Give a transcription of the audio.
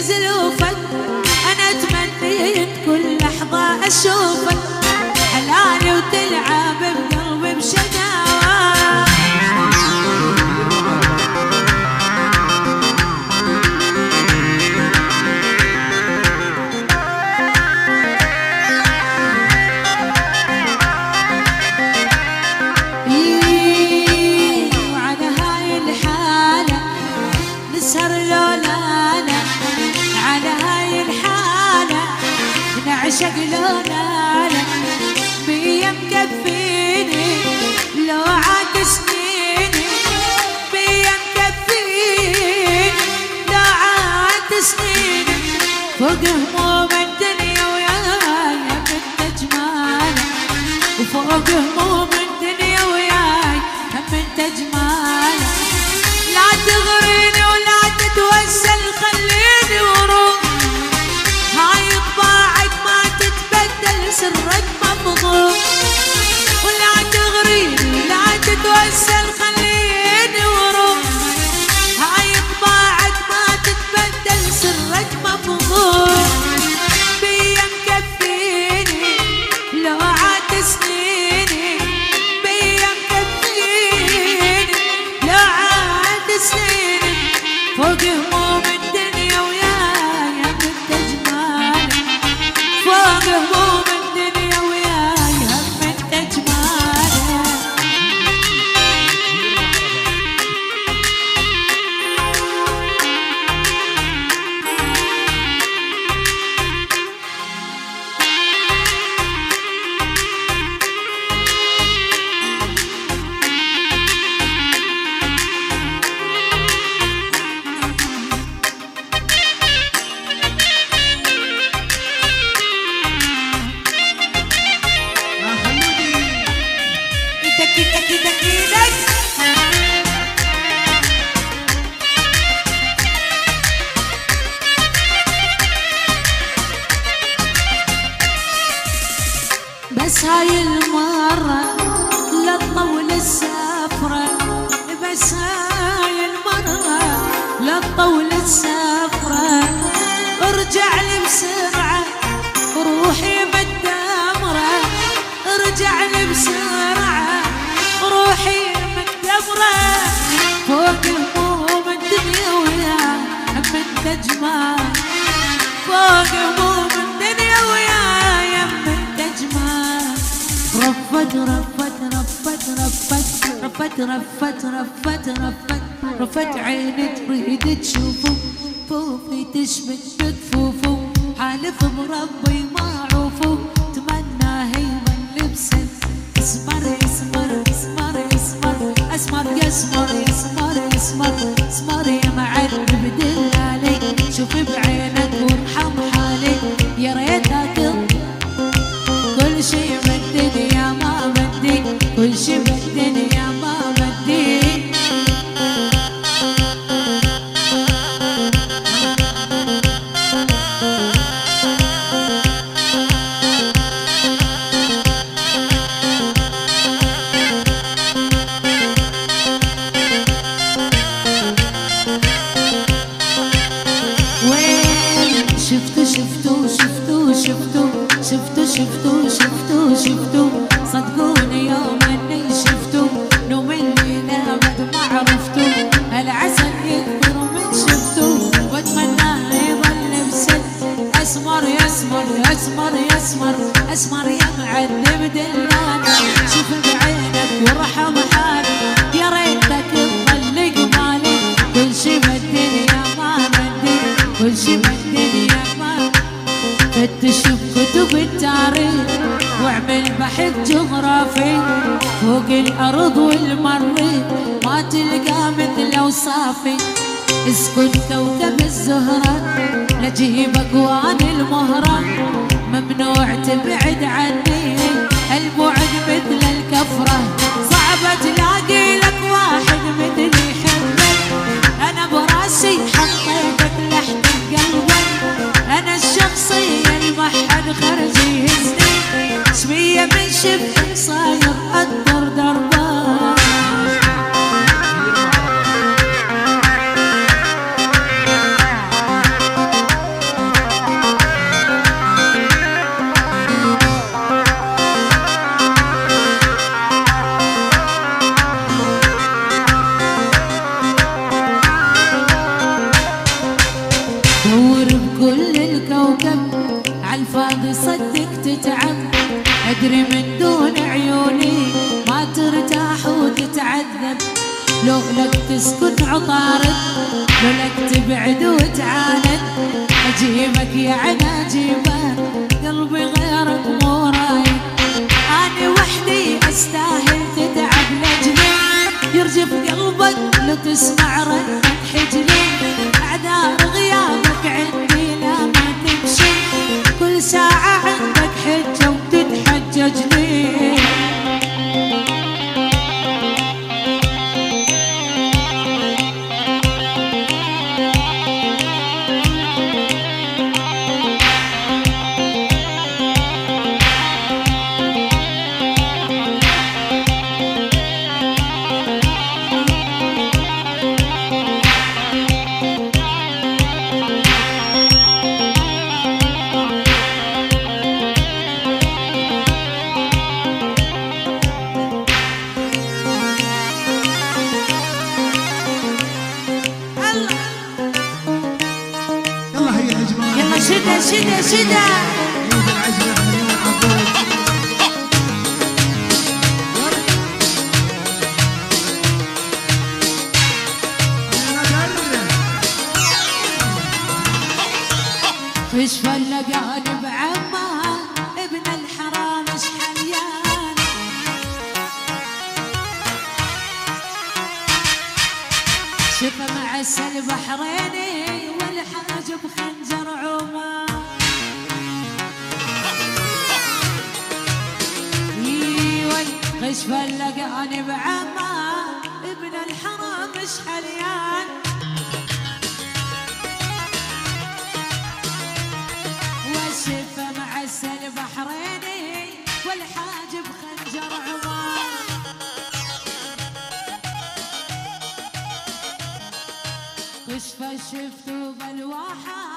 زلوفك، أنا تمنيت كل لحظة أشوفك حلالي وتلعب بقلبي بشقاوة. وعلى هاي الحالة نسهر لولانا، على هاي الحالة نعشق لولانا، بيا مكفيني لو عاد سنيني، بيا مكفيني لو عاد سنيني، فوق هموم الدنيا وياي بنت جمالك، وفوق هموم الدنيا وياي هم انت جمالك. لا تغريني ولا تتوسل خليني وروح، هاي طباعك ما تتبدل سرك مفضوح، ولا تغريني ولا تتوسل خليني وروح، هاي طباعك ما تتبدل سرك مفضوح، بيا مكفيني لو عاد سنيني، بيا مكفيني لو عاد سنيني، فوق هموم الدنيا وياي هم انت جمالك، فوق هموم الدنيا وياي هم انت جمالك. بس هاي المرة لا تطول السفرة، بس هاي المرة لا تطول السفرة، ارجع لي بسرعة روحي متدمرة، ارجع لي بسرعة روحي متدمرة، فوق هموم الدنيا وياي هم انت جمال، فوق هموم الدنيا وياي هم انت جمال. رفت رفت رفت رفت رفت رفت رفت رفت رفت عيني تريد تشوفه، فوفي تشبك بكفوفه، حالف بربي ما عوفه، تمنى هيمن لبسه اسمر اسمر اسمر اسمر اسمر يسمر يسمر يسمر اسمر يا معلم بدلالي، شوف بعينك وارحم حالي، يا ريتك كل شي بالدنيا ما بدي، كل شي بالدنيا ما بدي. شفتو شفتو شفتو شفتو شفتو شفتو شفتو شفتو صدقوني يوم اني شفتو نوم الليلة بعد ما عرفتو، العسل يكبر من شفتو واتمناه يظل بسد، اسمر يسمر يسمر يسمر اسمر يا معلم دلالي، شوف بعينك وارحم حالي، يا ريتك تطلق مالي، كل شي بالدنيا ما بدي، كل شي بالدنيا ما فتش بكتب التاريخ واعمل بحث جغرافي، فوق الارض والمريخ ما تلقى مثل اوصافي، اسكن كوكب الزهرة لجيب اقوان المهرة، ممنوع تبعد عني البعد مثل الكفرة، صعبة تلاقي لك واحد مثلي يحبك، انا براسي حطيتك لحد قلبك، انا الشخصية اللي ما حد خرج يهزني، شوية من شبك صاير اقدر دربك. أدري من دون عيوني ما ترتاح وتتعذب، لو لك تسكت عطارد، لو لك تبعد وتعاند، أجيبك يعني أجيبك، قلبي غيرك مو رايد، أنا وحدي أستاهل تتعب لأجلي، يرجف قلبك لو تسمع ردة حجلي، أعذار غيابك عندي لا ما تمشي، كل ساعة عندك حجة وتتحجج لي. شدة شدة شدة فيش فلقاني بعمان ابن الحرام اش حليان، شفه مع السل بحريني والحاج بخنجر عمان، غش فلقاني بعمان ابن الحرام اش حليان، والشفه مع السل بحريني والحاج بخنجر عمان، غش فشفته بالواحة